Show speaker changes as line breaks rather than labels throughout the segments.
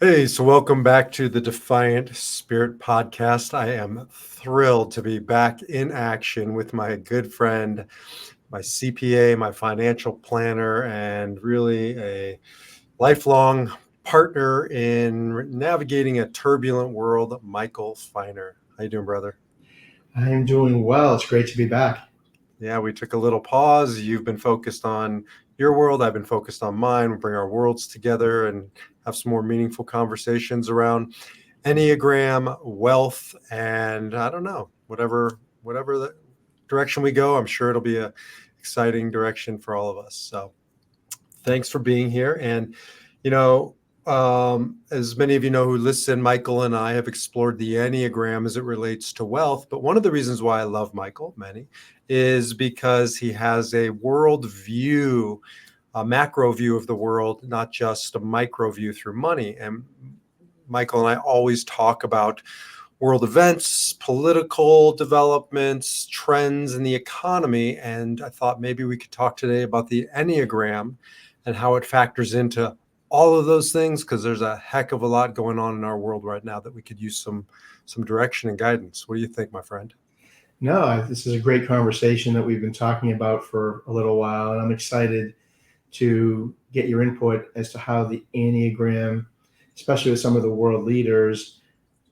Hey, so welcome back to the Defiant Spirit podcast. I am thrilled to be back in action with my good friend, my CPA, my financial planner, and really a lifelong partner in navigating a turbulent world, Michael Feiner. How you doing, brother?
I am doing well. It's great to be back.
Yeah, we took a little pause. You've been focused on your world. I've been focused on mine. We bring our worlds together and have some more meaningful conversations around Enneagram, wealth, and I don't know, whatever the direction we go, I'm sure it'll be a exciting direction for all of us. So thanks for being here. And, you know, as many of you know who listen, Michael and I have explored the Enneagram as it relates to wealth. But one of the reasons why I love Michael, many, is because he has a world view, a macro view of the world, not just a micro view through money. And Michael and I always talk about world events, political developments, trends in the economy. And I thought maybe we could talk today about the Enneagram and how it factors into all of those things, because there's a heck of a lot going on in our world right now that we could use some direction and guidance. What do you think, my friend?
No, this is a great conversation that we've been talking about for a little while, and I'm excited to get your input as to how the Enneagram, especially with some of the world leaders,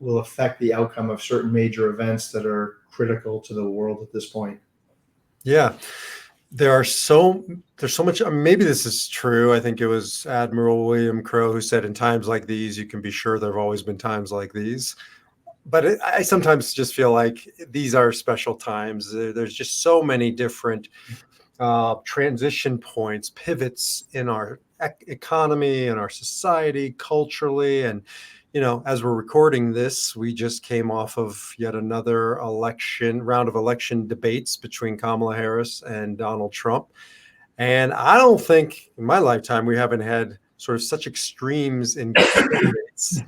will affect the outcome of certain major events that are critical to the world at this point.
Yeah. There's so much. Maybe this is true. I think it was Admiral William Crowe who said, "In times like these, you can be sure there have always been times like these." But I sometimes just feel like these are special times. There's just so many different transition points, pivots in our economy and our society, culturally. And, as we're recording this, we just came off of yet another round of election debates between Kamala Harris and Donald Trump. And I don't think in my lifetime we haven't had sort of such extremes in candidates,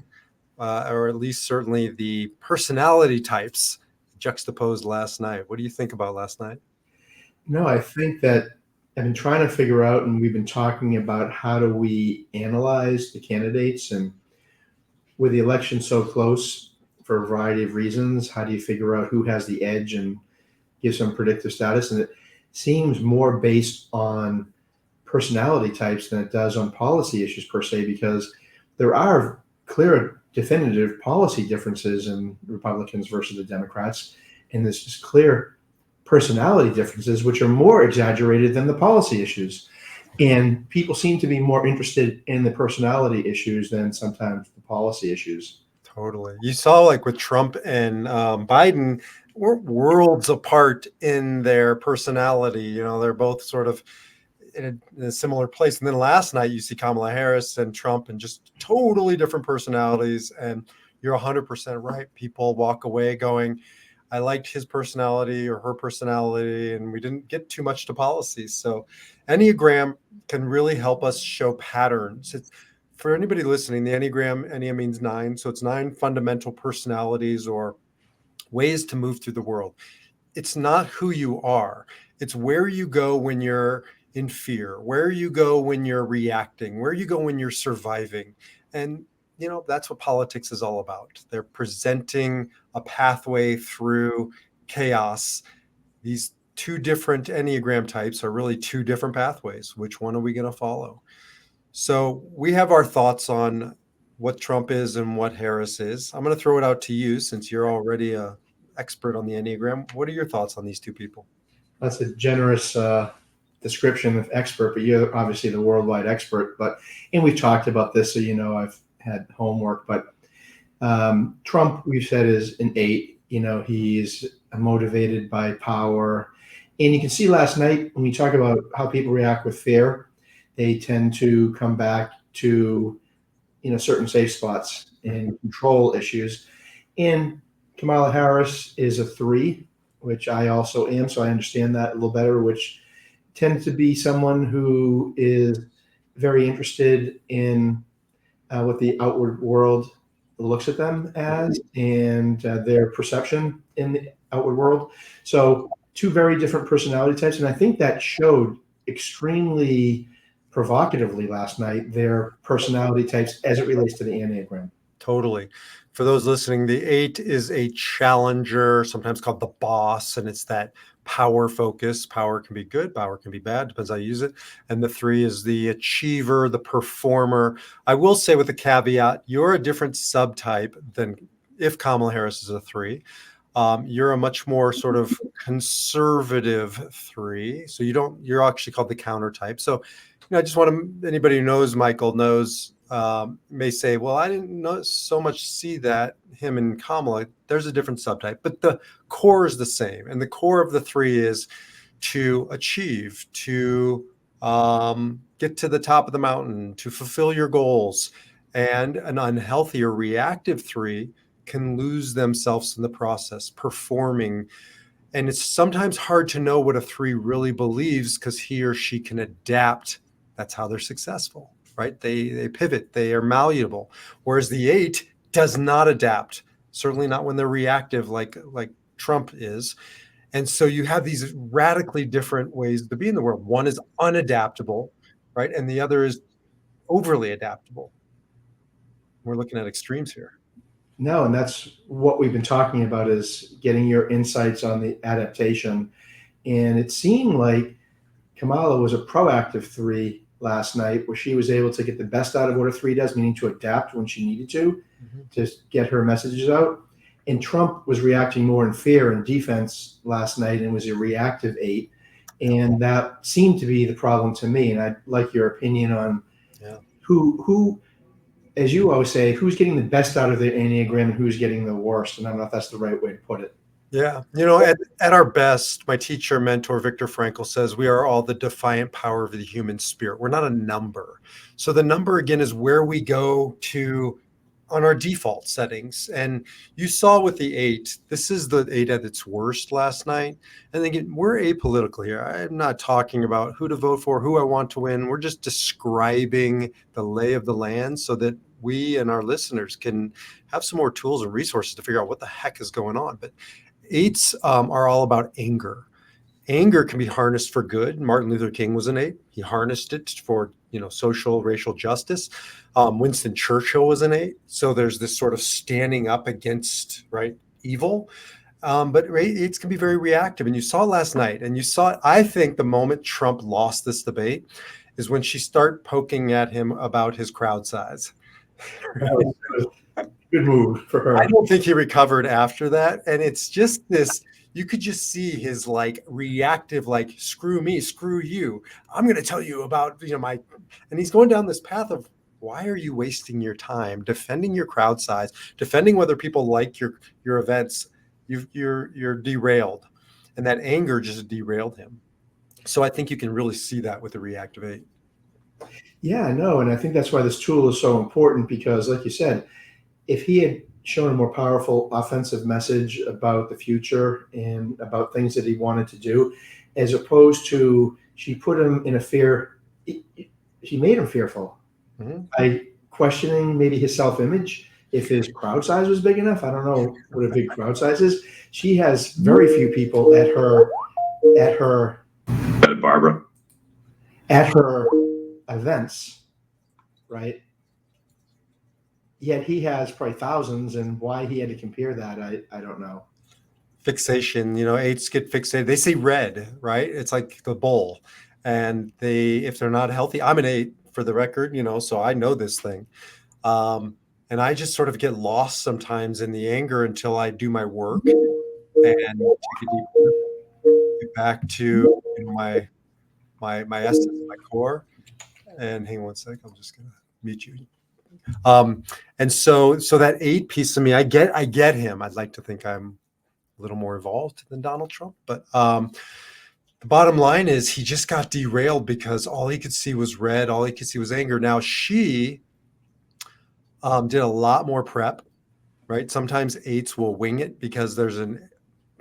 or at least certainly the personality types juxtaposed last night. What do you think about last night?
No, I think that I've been trying to figure out, and we've been talking about how do we analyze the candidates, and with the election so close for a variety of reasons, how do you figure out who has the edge and give some predictive status? And it seems more based on personality types than it does on policy issues per se, because there are clear, definitive policy differences in Republicans versus the Democrats. And there's just clear personality differences, which are more exaggerated than the policy issues. And people seem to be more interested in the personality issues than sometimes the policy issues.
Totally. You saw, like, with Trump and Biden, we're worlds apart in their personality. They're both sort of in a similar place. And then last night, you see Kamala Harris and Trump and just totally different personalities. And you're 100% right. People walk away going, I liked his personality or her personality, and we didn't get too much to policies. So Enneagram can really help us show patterns. For anybody listening, the Ennea means 9. So it's 9 fundamental personalities or ways to move through the world. It's not who you are. It's where you go when you're in fear, where you go when you're reacting, where you go when you're surviving. And, that's what politics is all about. They're presenting a pathway through chaos. These two different Enneagram types are really two different pathways. Which one are we going to follow? So we have our thoughts on what Trump is and what Harris is. I'm going to throw it out to you since you're already an expert on the Enneagram. What are your thoughts on these two people?
That's a generous description of expert, but you're obviously the worldwide expert. And we've talked about this, so I've had homework. But Trump, we've said, is an 8. He's motivated by power, and you can see last night when we talk about how people react with fear, they tend to come back to certain safe spots and control issues. And Kamala Harris is a 3, which I also am, so I understand that a little better, which tends to be someone who is very interested in what the outward world looks at them as, and their perception in the outward world. So 2 very different personality types, and I think that showed extremely provocatively last night their personality types as it relates to the Enneagram.
Totally. For those listening, the 8 is a challenger, sometimes called the boss, and it's that power focus. Power can be good, power can be bad, depends how you use it. And the 3 is the achiever, the performer. I will say with a caveat, you're a different subtype than if Kamala Harris is a 3. You're a much more sort of conservative 3. So you're actually called the counter type. So, I just want to, anybody who knows Michael knows, may say, well, I didn't know so much see that him and Kamala, there's a different subtype, but the core is the same. And the core of the 3 is to achieve, to get to the top of the mountain, to fulfill your goals. And an unhealthy or reactive 3 can lose themselves in the process, performing. And it's sometimes hard to know what a 3 really believes because he or she can adapt. That's how they're successful, right? They pivot, they are malleable. Whereas the 8 does not adapt, certainly not when they're reactive like Trump is. And so you have these radically different ways to be in the world. One is unadaptable, right? And the other is overly adaptable. We're looking at extremes here.
No, and that's what we've been talking about, is getting your insights on the adaptation. And it seemed like Kamala was a proactive 3 last night, where she was able to get the best out of what a 3 does, meaning to adapt when she needed to get her messages out. And Trump was reacting more in fear and defense last night and was a reactive 8. And that seemed to be the problem to me. And I'd like your opinion on who, as you always say, who's getting the best out of the Enneagram and who's getting the worst. And I don't know if that's the right way to put it.
Yeah. At our best, my teacher, mentor, Viktor Frankl says we are all the defiant power of the human spirit. We're not a number. So the number, again, is where we go to on our default settings. And you saw with the 8, this is the 8 at its worst last night. And again, we're apolitical here. I'm not talking about who to vote for, who I want to win. We're just describing the lay of the land so that we and our listeners can have some more tools and resources to figure out what the heck is going on. But 8s are all about anger. Anger can be harnessed for good. Martin Luther King was an 8. He harnessed it for, social, racial justice. Winston Churchill was an 8. So there's this sort of standing up against, right, evil. But 8s can be very reactive. And you saw last night, and you saw, I think the moment Trump lost this debate is when she started poking at him about his crowd size.
Good move for her.
I don't think he recovered after that. And it's just this, you could just see his reactive, screw me, screw you. I'm going to tell you about, and he's going down this path of, why are you wasting your time defending your crowd size, defending whether people like your events? You're derailed. And that anger just derailed him. So I think you can really see that with the reactive 8.
Yeah, I know. And I think that's why this tool is so important, because like you said, if he had shown a more powerful offensive message about the future and about things that he wanted to do, as opposed to she put him in a fear, she made him fearful by questioning maybe his self-image. If his crowd size was big enough, I don't know what a big crowd size is. She has very few people at her
Barbara,
at her events, right? Yet he has probably thousands, and why he had to compare that, I don't know.
Fixation, 8s get fixated. They say red, right? It's like the bull. And if they're not healthy, I'm an 8 for the record, so I know this thing. And I just sort of get lost sometimes in the anger until I do my work and take a deep breath, get back to my essence, my core. And hang on one sec, I'm just gonna mute you. And so that 8 piece of me, I get him. I'd like to think I'm a little more evolved than Donald Trump, but the bottom line is he just got derailed because all he could see was red. All he could see was anger. Now she did a lot more prep, right? Sometimes 8s will wing it because there's an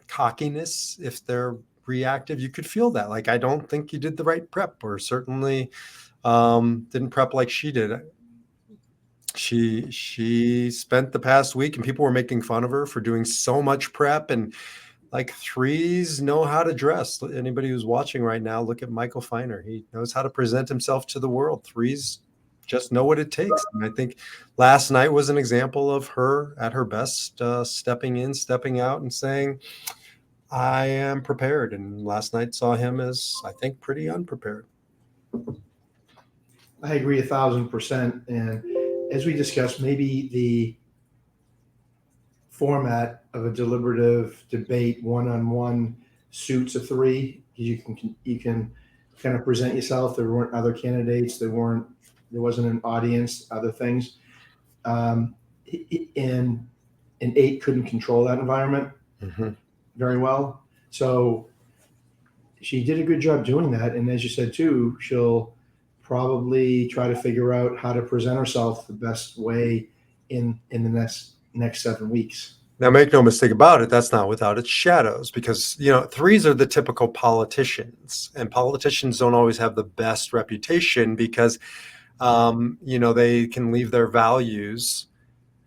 cockiness. If they're reactive, you could feel that. I don't think you did the right prep, or certainly didn't prep like she did. She spent the past week, and people were making fun of her for doing so much prep and like threes know how to dress. Anybody who's watching right now, look at Michael Feiner. He knows how to present himself to the world. Threes just know what it takes. And I think last night was an example of her at her best, stepping in, stepping out, and saying, I am prepared. And last night saw him as, I think, pretty unprepared.
I agree 1,000%. And as we discussed, maybe the format of a deliberative debate one-on-one suits a three. You can kind of present yourself. There weren't other candidates. There wasn't an audience, other things. And an eight couldn't control that environment very well. So she did a good job doing that. And as you said too, she'll probably try to figure out how to present herself the best way in the next 7 weeks.
Now, make no mistake about it, that's not without its shadows, because, threes are the typical politicians, and politicians don't always have the best reputation because, they can leave their values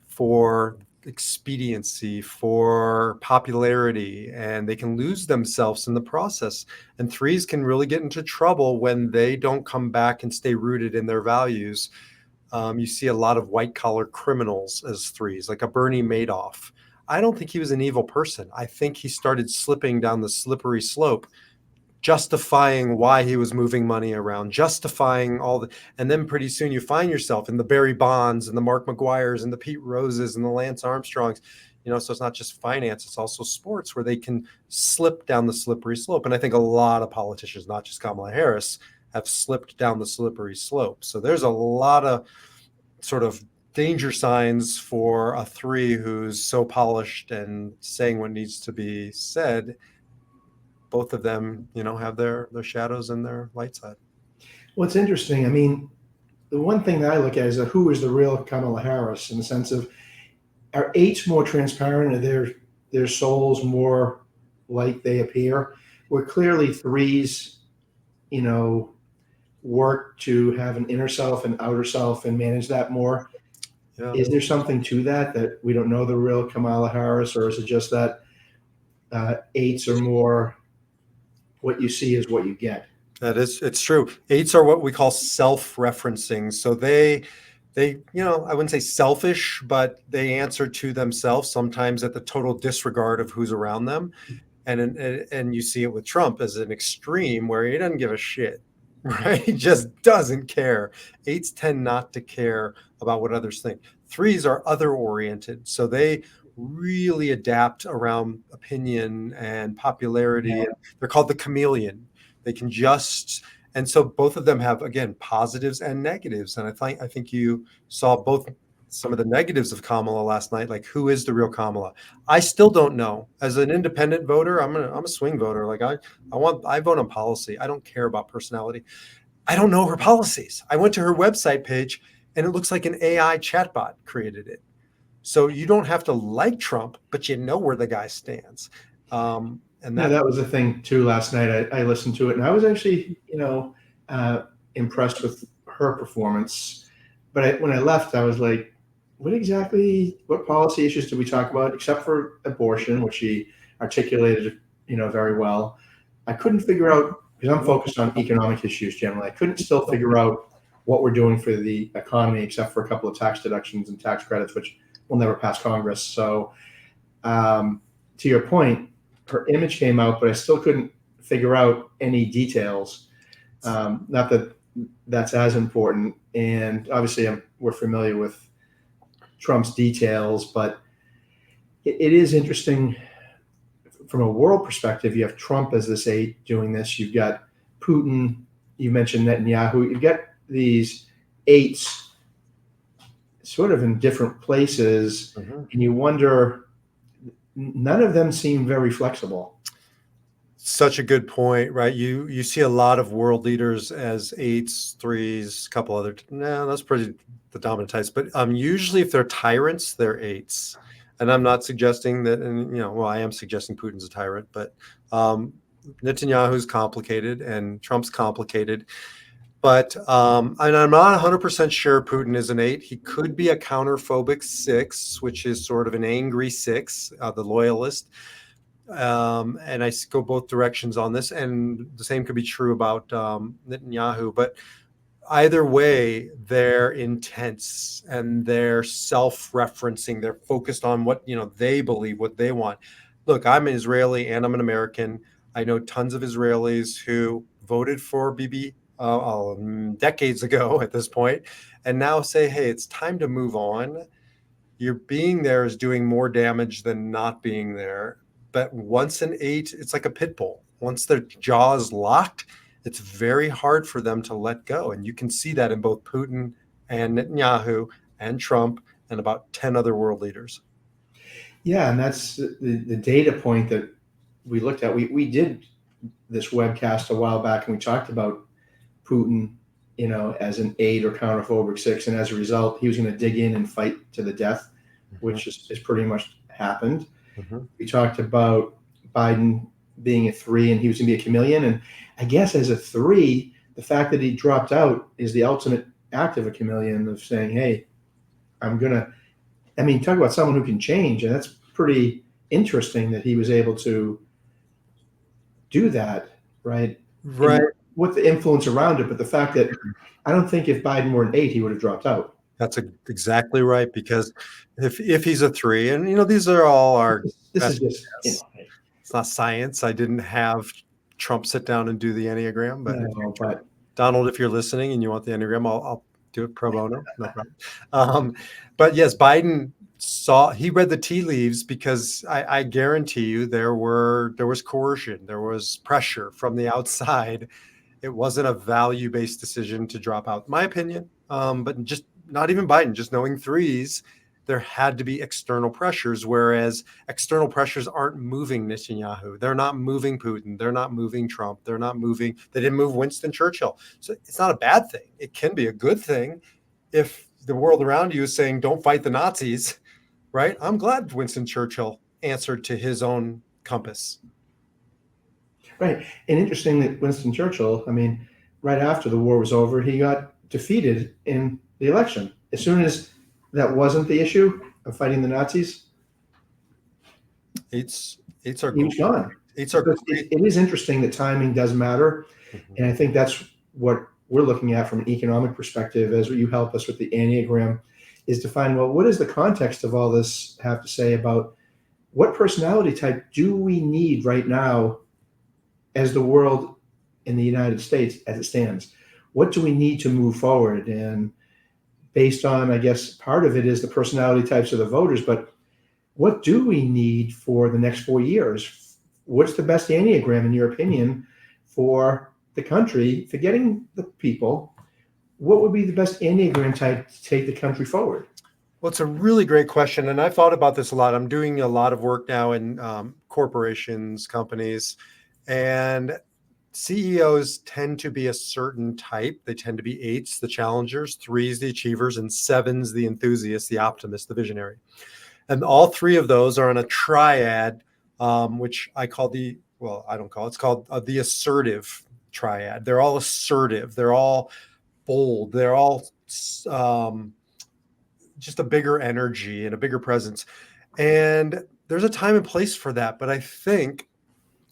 for expediency, for popularity, and they can lose themselves in the process. And threes can really get into trouble when they don't come back and stay rooted in their values. You see a lot of white collar criminals as threes, like a Bernie Madoff. I don't think he was an evil person. I think he started slipping down the slippery slope, justifying why he was moving money around, justifying and then pretty soon you find yourself in the Barry Bonds and the Mark McGuires and the Pete Roses and the Lance Armstrongs. So it's not just finance, it's also sports, where they can slip down the slippery slope. And I think a lot of politicians, not just Kamala Harris, have slipped down the slippery slope. So there's a lot of sort of danger signs for a three who's so polished and saying what needs to be said. Both of them, have their shadows and their light side.
Well, it's interesting. I mean, the one thing that I look at is who is the real Kamala Harris, in the sense of, are eights more transparent? Are their souls more like they appear? Where clearly threes, work to have an inner self and outer self and manage that more. Yeah. Is there something to that we don't know the real Kamala Harris, or is it just that eights are more, what you see is what you get?
It's true. Eights are what we call self-referencing. So they, I wouldn't say selfish, but they answer to themselves, sometimes at the total disregard of who's around them. And you see it with Trump as an extreme, where he doesn't give a shit, right? He just doesn't care. Eights tend not to care about what others think. Threes are other oriented. So they really adapt around opinion and popularity. Yeah. They're called the chameleon. They can and so both of them have, again, positives and negatives. And I think you saw both some of the negatives of Kamala last night, like who is the real Kamala? I still don't know. As an independent voter, I'm a swing voter. Like I vote on policy. I don't care about personality. I don't know her policies. I went to her website page and it looks like an AI chatbot created it. So you don't have to like Trump, but you know where the guy stands. And
that was the thing too. Last night I listened to it, and I was actually, impressed with her performance. But when I left, I was like, what policy issues did we talk about, except for abortion, which she articulated, very well. I couldn't figure out, because I'm focused on economic issues generally. I couldn't still figure out what we're doing for the economy, except for a couple of tax deductions and tax credits, which will never pass Congress. So to your point, her image came out, but I still couldn't figure out any details. Not that that's as important. And obviously we're familiar with Trump's details, but it is interesting from a world perspective. You have Trump as this eight doing this. You've got Putin. You mentioned Netanyahu. You've got these eights sort of in different places. Mm-hmm. And you wonder, none of them seem very flexible.
Such a good point, right? You see a lot of world leaders as eights, threes, a couple other. No, that's pretty the dominant types. But usually, if they're tyrants, they're eights. And I'm not suggesting that. And I am suggesting Putin's a tyrant, but Netanyahu's complicated and Trump's complicated. But and I'm not 100% sure Putin is an eight. He could be a counterphobic six, which is sort of an angry six, the loyalist. And I go both directions on this, and the same could be true about Netanyahu. But either way, they're intense and they're self-referencing. They're focused on what they believe, what they want. Look, I'm an Israeli and I'm an American. I know tons of Israelis who voted for Bibi decades ago at this point, and now say, "Hey, it's time to move on." Your being there is doing more damage than not being there. But once an eight, it's like a pit bull. Once their jaw is locked, it's very hard for them to let go. And you can see that in both Putin and Netanyahu and Trump and about 10 other world leaders.
Yeah, and that's the data point that we looked at. We did this webcast a while back, and we talked about Putin, as an 8 or counterphobic 6, and as a result, he was going to dig in and fight to the death, which is pretty much happened. We talked about Biden being a 3, and he was going to be a chameleon. And I guess as a 3, the fact that he dropped out is the ultimate act of a chameleon, of saying, "Hey, talk about someone who can change." And that's pretty interesting that he was able to do that, right?
Right.
With the influence around it, but the fact that I don't think if Biden were an 8, he would have dropped out.
That's exactly right. Because if he's a 3, and these are all our
this is just
it's not science. I didn't have Trump sit down and do the Enneagram,
but
Donald, if you're listening and you want the Enneagram, I'll do it pro bono. No problem. But yes, Biden he read the tea leaves, because I guarantee you there was coercion, there was pressure from the outside. It wasn't a value-based decision to drop out, in my opinion. But just not even Biden, just knowing 3s, there had to be external pressures, whereas external pressures aren't moving Netanyahu. They're not moving Putin. They're not moving Trump. They didn't move Winston Churchill. So it's not a bad thing. It can be a good thing if the world around you is saying, "Don't fight the Nazis," right? I'm glad Winston Churchill answered to his own compass.
Right. And interesting that Winston Churchill, right after the war was over, he got defeated in the election. As soon as that wasn't the issue of fighting the Nazis,
Eights are
he was gone.
Eights are
it is interesting that timing does matter. And I think that's what we're looking at from an economic perspective, as you help us with the Enneagram, is to find, well, what does the context of all this have to say about what personality type do we need right now as the world in the United States as it stands? What do we need to move forward? And based on, I guess, part of it is the personality types of the voters, but what do we need for the next 4 years? What's the best Enneagram, in your opinion, for the country, forgetting the people? What would be the best Enneagram type to take the country forward?
Well, it's a really great question. And I've thought about this a lot. I'm doing a lot of work now in corporations, companies, and CEOs tend to be a certain type. They tend to be 8s, the challengers, 3s, the achievers, and 7s, the enthusiasts, the optimists, the visionary. And all 3 of those are on a triad, which I call it's called the assertive triad. They're all assertive. They're all bold. They're all just a bigger energy and a bigger presence. And there's a time and place for that. But I think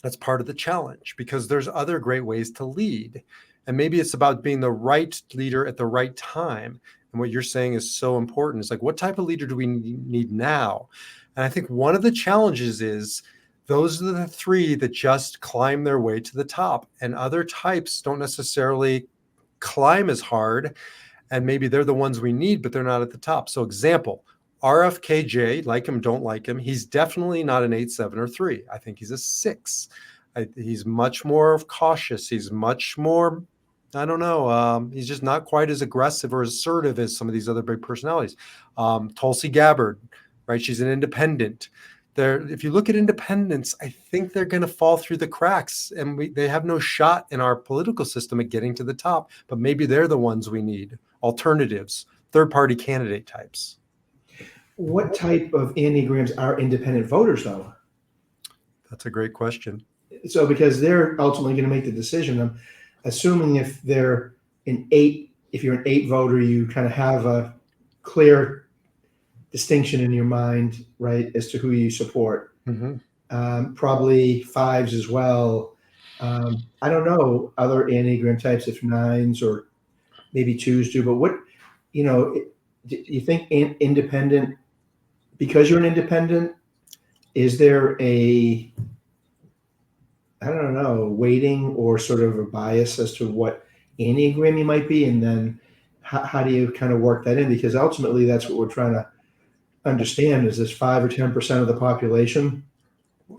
that's part of the challenge, because there's other great ways to lead. And maybe it's about being the right leader at the right time. And what you're saying is so important. It's like, what type of leader do we need now? And I think one of the challenges is those are the 3 that just climb their way to the top, and other types don't necessarily climb as hard. And maybe they're the ones we need, but they're not at the top. So example, RFKJ, like him, don't like him. He's definitely not an 8, 7, or 3. I think he's a 6. He's much more cautious. He's much more, I don't know. He's just not quite as aggressive or assertive as some of these other big personalities. Tulsi Gabbard, right? She's an independent. If you look at independents, I think they're going to fall through the cracks, and they have no shot in our political system at getting to the top. But maybe they're the ones we need. Alternatives, third-party candidate types.
What type of Enneagrams are independent voters, though?
That's a great question.
So, because they're ultimately going to make the decision. I'm assuming if they're an 8, if you're an 8 voter, you kind of have a clear distinction in your mind, right, as to who you support. probably fives as well. I don't know other Enneagram types, if nines or maybe twos do, but do you think independent, because you're an independent, is there I don't know, weighting or sort of a bias as to what Enneagram you might be? And then how do you kind of work that in? Because ultimately that's what we're trying to understand, is this 5 or 10% of the population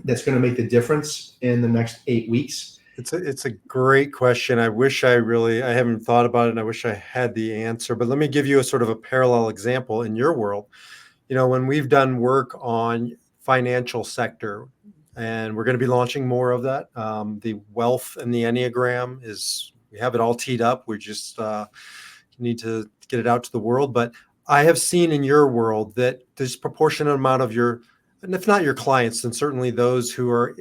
that's going to make the difference in the next 8 weeks?
It's a great question. I haven't thought about it, and I wish I had the answer. But let me give you a sort of a parallel example in your world. When we've done work on financial sector, and we're going to be launching more of that. The wealth and the Enneagram we have it all teed up. We just need to get it out to the world. But I have seen in your world that disproportionate amount of and if not your clients, then certainly those who are,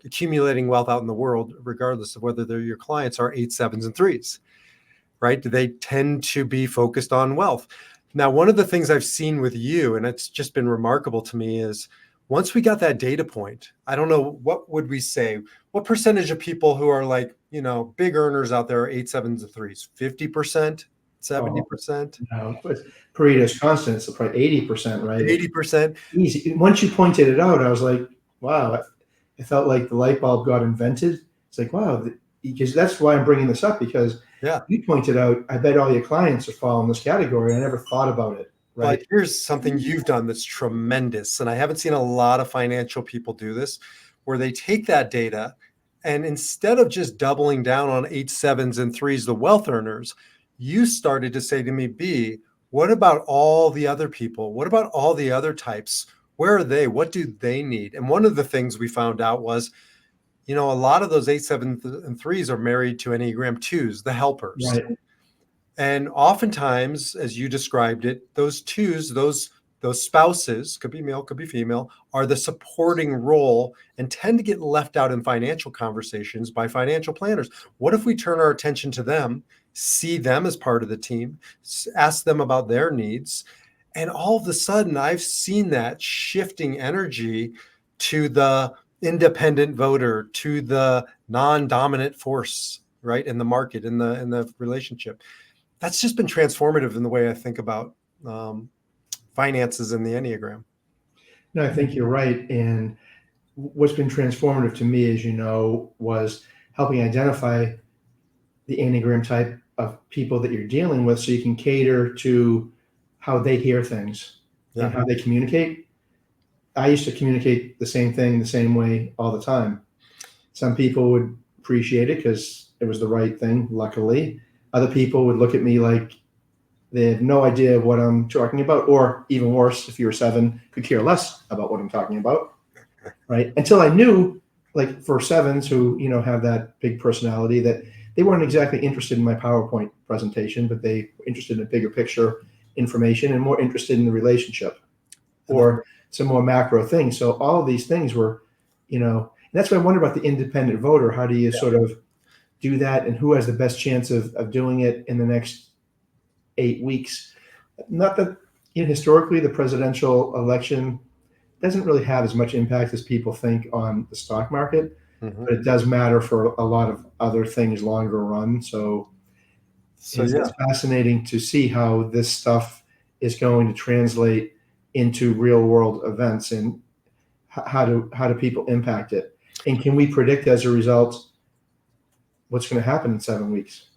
accumulating wealth out in the world, regardless of whether they're your clients, are 8, 7s, and 3s, right? They tend to be focused on wealth. Now, one of the things I've seen with you, and it's just been remarkable to me, is once we got that data point, I don't know, what would we say? What percentage of people who are like, big earners out there are 8, 7s, and 3s? 50%, 70%?
No, but Pareto's constant, it's probably 80%, right?
80%.
Easy. Once you pointed it out, I was like, wow, I felt like the light bulb got invented. It's like, wow, because that's why I'm bringing this up, because you pointed out, I bet all your clients are following this category. I never thought about it. Right.
But here's something you've done that's tremendous. And I haven't seen a lot of financial people do this, where they take that data and instead of just doubling down on 8, 7s, and 3s, the wealth earners, you started to say to me, B, what about all the other people? What about all the other types? Where are they? What do they need? And one of the things we found out was, a lot of those 8, 7s, and 3s are married to Enneagram 2s, the helpers.
Right.
And oftentimes, as you described it, those 2s, those spouses, could be male, could be female, are the supporting role and tend to get left out in financial conversations by financial planners. What if we turn our attention to them, see them as part of the team, ask them about their needs? And all of a sudden, I've seen that shifting energy to the independent voter, to the non-dominant force, right, in the market, in the relationship. That's just been transformative in the way I think about finances in the Enneagram.
No, I think you're right. And what's been transformative to me, as you know, was helping identify the Enneagram type of people that you're dealing with, so you can cater to how they hear things and how they communicate. I used to communicate the same thing the same way all the time. Some people would appreciate it because it was the right thing, luckily. Other people would look at me like they had no idea what I'm talking about, or even worse, if you're 7, could care less about what I'm talking about, right? Until I knew, like for 7s who, have that big personality, that they weren't exactly interested in my PowerPoint presentation, but they were interested in bigger picture information and more interested in the relationship or some more macro things. So all of these things were, and that's what I wonder about the independent voter. How do you sort of do that, and who has the best chance of doing it in the next 8 weeks? Not that, historically, the presidential election doesn't really have as much impact as people think on the stock market, but it does matter for a lot of other things longer run. So it's fascinating to see how this stuff is going to translate into real world events, and how do people impact it, and can we predict as a result what's going to happen in 7 weeks?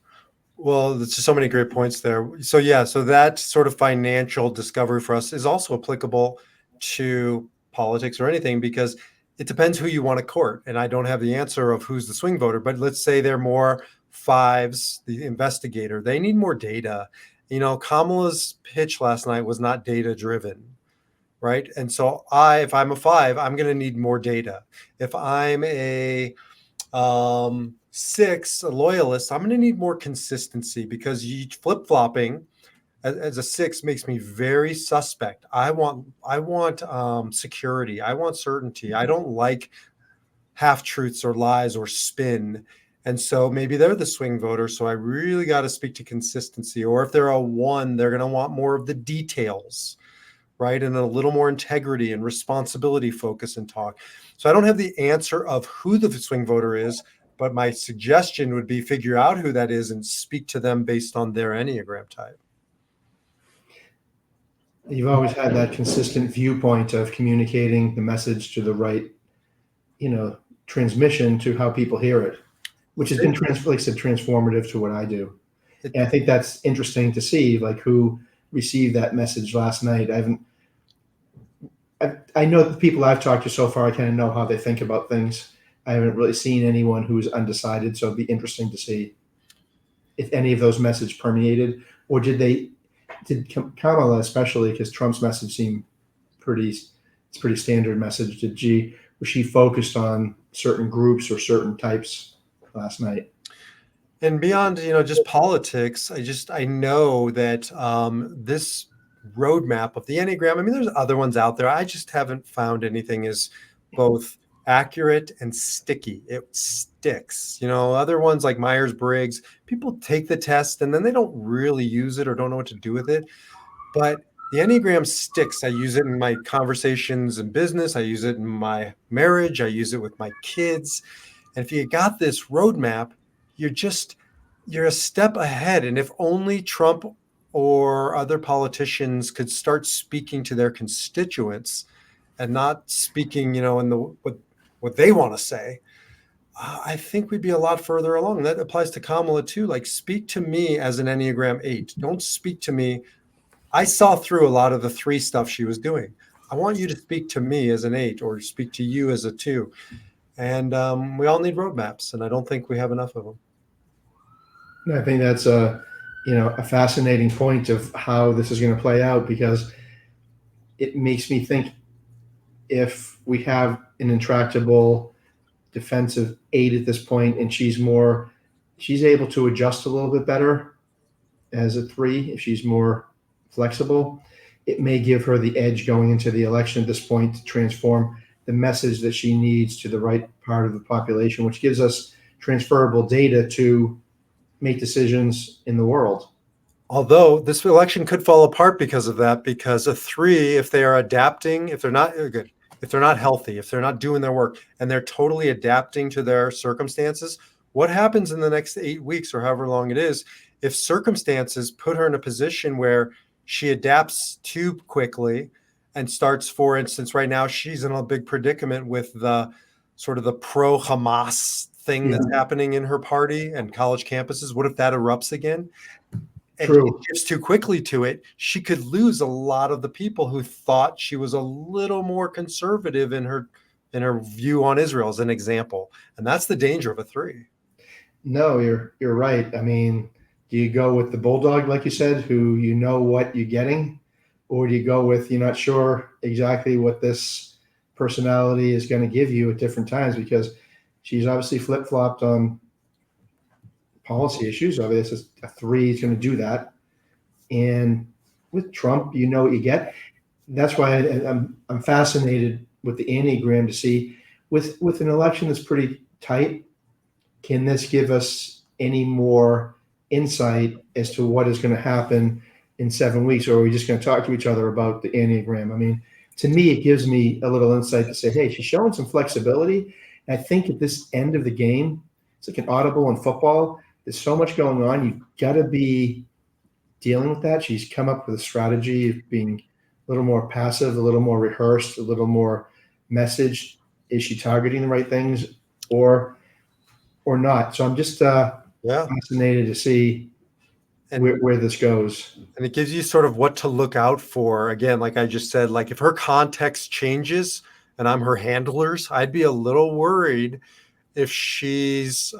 Well, there's just so many great points there. So that sort of financial discovery for us is also applicable to politics or anything, because it depends who you want to court. And I don't have the answer of who's the swing voter, but let's say they're more 5s, the investigator. They need more data. Kamala's pitch last night was not data driven, right? And so if I'm a 5, I'm going to need more data. If I'm a 6, a loyalist, I'm going to need more consistency, because flip-flopping as a 6 makes me very suspect. I want security. I want certainty. I don't like half truths or lies or spin. And so maybe they're the swing voter. So I really got to speak to consistency. Or if they're a 1, they're going to want more of the details, right? And a little more integrity and responsibility focus and talk. So I don't have the answer of who the swing voter is, but my suggestion would be figure out who that is and speak to them based on their Enneagram type.
You've always had that consistent viewpoint of communicating the message to the right, transmission to how people hear it, which has been, like I said, transformative to what I do. And I think that's interesting to see, like, who received that message last night. I know the people I've talked to so far, I kind of know how they think about things. I haven't really seen anyone who's undecided, so it'd be interesting to see if any of those messages permeated, or did Kamala, especially because Trump's message seemed it's pretty standard message. Was she focused on certain groups or certain types last night?
And beyond, just politics, I know that this roadmap of the Enneagram, I mean, there's other ones out there. I just haven't found anything as both accurate and sticky. It sticks. Other ones like Myers-Briggs, people take the test and then they don't really use it or don't know what to do with it. But the Enneagram sticks. I use it in my conversations in business. I use it in my marriage. I use it with my kids. And if you got this roadmap, you're a step ahead. And if only Trump or other politicians could start speaking to their constituents and not speaking, in what they want to say, I think we'd be a lot further along. And that applies to Kamala too. Like, speak to me as an Enneagram 8. Don't speak to me. I saw through a lot of the 3 stuff she was doing. I want you to speak to me as an 8 or speak to you as a 2. And we all need roadmaps, and I don't think we have enough of them.
I think that's a fascinating point of how this is going to play out, because it makes me think, if we have an intractable defensive 8 at this point, and she's able to adjust a little bit better as a 3, if she's more flexible, it may give her the edge going into the election at this point to transform the message that she needs to the right part of the population, which gives us transferable data to make decisions in the world.
Although this election could fall apart because of that, because a 3, if they are adapting, if they're not good, if they're not healthy, if they're not doing their work, and they're totally adapting to their circumstances, what happens in the next 8 weeks or however long it is, if circumstances put her in a position where she adapts too quickly and starts, for instance, right now she's in a big predicament with the sort of the pro-Hamas thing that's happening in her party and college campuses. What if that erupts again?
True.
And she gets too quickly to it, she could lose a lot of the people who thought she was a little more conservative in her view on Israel, as an example. And that's the danger of a 3.
No, you're right. I mean, do you go with the bulldog, like you said, who you know what you're getting, or do you go with you're not sure exactly what this personality is going to give you at different times? Because she's obviously flip-flopped on policy issues. Obviously, a 3 is going to do that. And with Trump, you know what you get. That's why I'm fascinated with the Enneagram to see, with an election that's pretty tight, can this give us any more insight as to what is going to happen in 7 weeks, or are we just going to talk to each other about the Enneagram? I mean, to me, it gives me a little insight to say, hey, she's showing some flexibility. And I think at this end of the game, it's like an audible in football. There's so much going on. You've got to be dealing with that. She's come up with a strategy of being a little more passive, a little more rehearsed, a little more messaged. Is she targeting the right things or not? So I'm just fascinated to see where this goes.
And it gives you sort of what to look out for. Again, like I just said, like if her context changes and I'm her handlers, I'd be a little worried if she's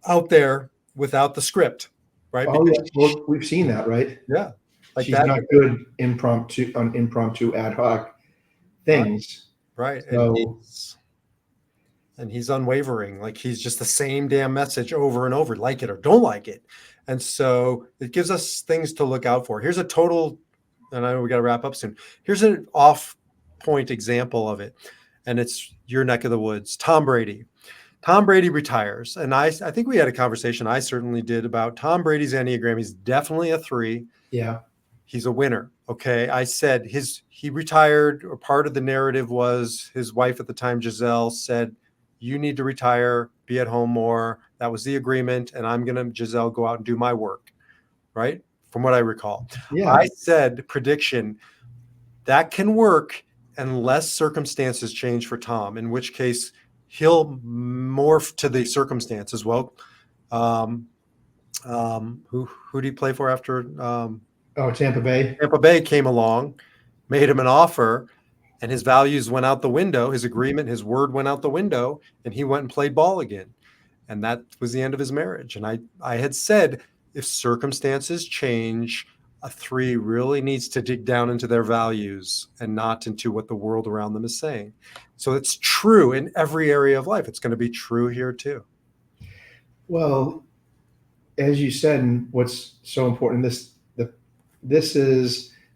out there without the script, right?
Oh, yeah. Well, we've seen that, right?
Yeah. Like
she's
that.
Not good on impromptu ad hoc things.
Right.
So,
and he's unwavering. Like he's just the same damn message over and over, like it or don't like it. And so it gives us things to look out for. Here's a total, and I know we got to wrap up soon. Here's an off-point example of it. And it's your neck of the woods. Tom Brady. Tom Brady retires. And I think we had a conversation, I certainly did, about Tom Brady's Enneagram. He's definitely a 3.
Yeah.
he's a winner. Okay. I said he retired, or part of the narrative was his wife at the time, Giselle, said, you need to retire, be at home more. That was the agreement. And I'm going to, Giselle, go out and do my work. Right. From what I recall,
Yeah.
I said prediction that can work unless circumstances change for Tom, in which case he'll morph to the circumstance as well. Who did he play for after
Tampa Bay.
Tampa Bay came along, made him an offer, and his values went out the window. His agreement, his word went out the window, and he went and played ball again. And that was the end of his marriage. And I had said, if circumstances change, a 3 really needs to dig down into their values and not into what the world around them is saying. So it's true in every area of life. It's going to be true here too.
Well, as you said, and what's so important, this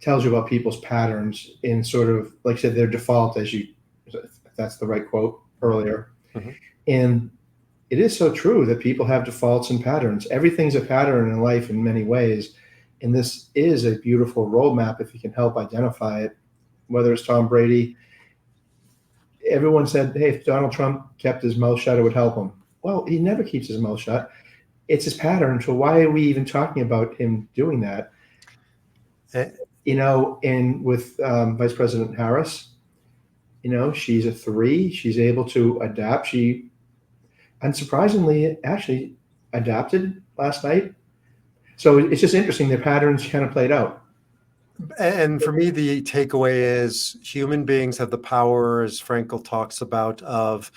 tells you about people's patterns in sort of, like I said, their default, if that's the right quote earlier.
Mm-hmm.
And it is so true that people have defaults and patterns. Everything's a pattern in life in many ways. And this is a beautiful roadmap if you can help identify it, whether it's Tom Brady. Everyone said, hey, if Donald Trump kept his mouth shut, it would help him. Well, he never keeps his mouth shut. It's his pattern. So why are we even talking about him doing that? And with Vice President Harris, she's a 3. She's able to adapt. She, unsurprisingly, actually adapted last night. So it's just interesting. Their patterns kind of played out.
And for me, the takeaway is human beings have the power, as Frankl talks about, of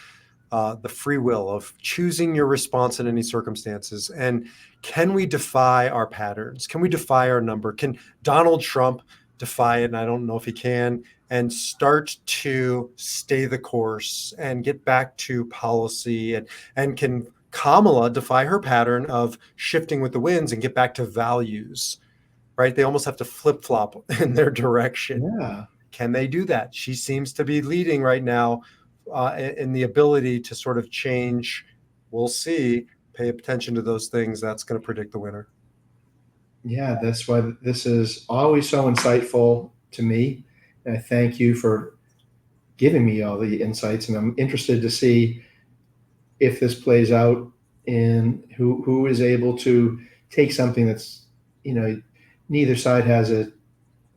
the free will of choosing your response in any circumstances. And can we defy our patterns? Can we defy our number? Can Donald Trump defy it? And I don't know if he can, and start to stay the course and get back to policy, and can Kamala defy her pattern of shifting with the winds and get back to values, right? They almost have to flip-flop in their direction.
Yeah.
Can they do that? She seems to be leading right now in the ability to sort of change. We'll see. Pay attention to those things. That's going to predict the winner.
Yeah, that's why this is always so insightful to me. And I thank you for giving me all the insights. And I'm interested to see if this plays out in who is able to take something that's, neither side has a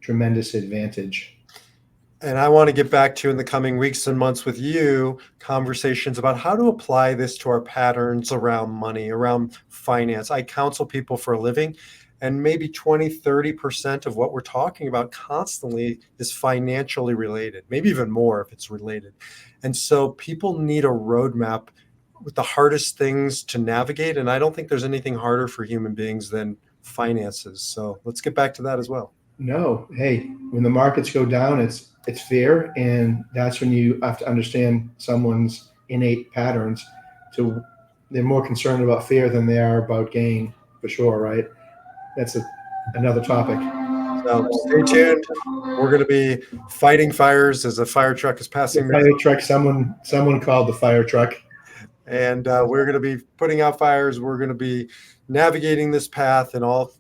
tremendous advantage.
And I want to get back to, in the coming weeks and months with you, conversations about how to apply this to our patterns around money, around finance. I counsel people for a living, and maybe 20, 30% of what we're talking about constantly is financially related, maybe even more if it's related. And so people need a roadmap with the hardest things to navigate. And I don't think there's anything harder for human beings than finances. So let's get back to that as well.
No, hey, when the markets go down, it's fear, and that's when you have to understand someone's innate patterns. So they're more concerned about fear than they are about gain, for sure, right? That's another topic.
So stay tuned. We're going to be fighting fires as a fire truck is passing.
The fire truck. Someone called the fire truck.
And we're going to be putting out fires. We're going to be navigating this path in all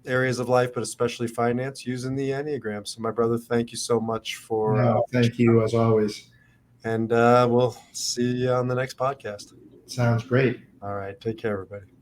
areas of life, but especially finance, using the Enneagram. So my brother, thank you so much for
thank you as always.
And we'll see you on the next podcast.
Sounds great.
All right. Take care, everybody.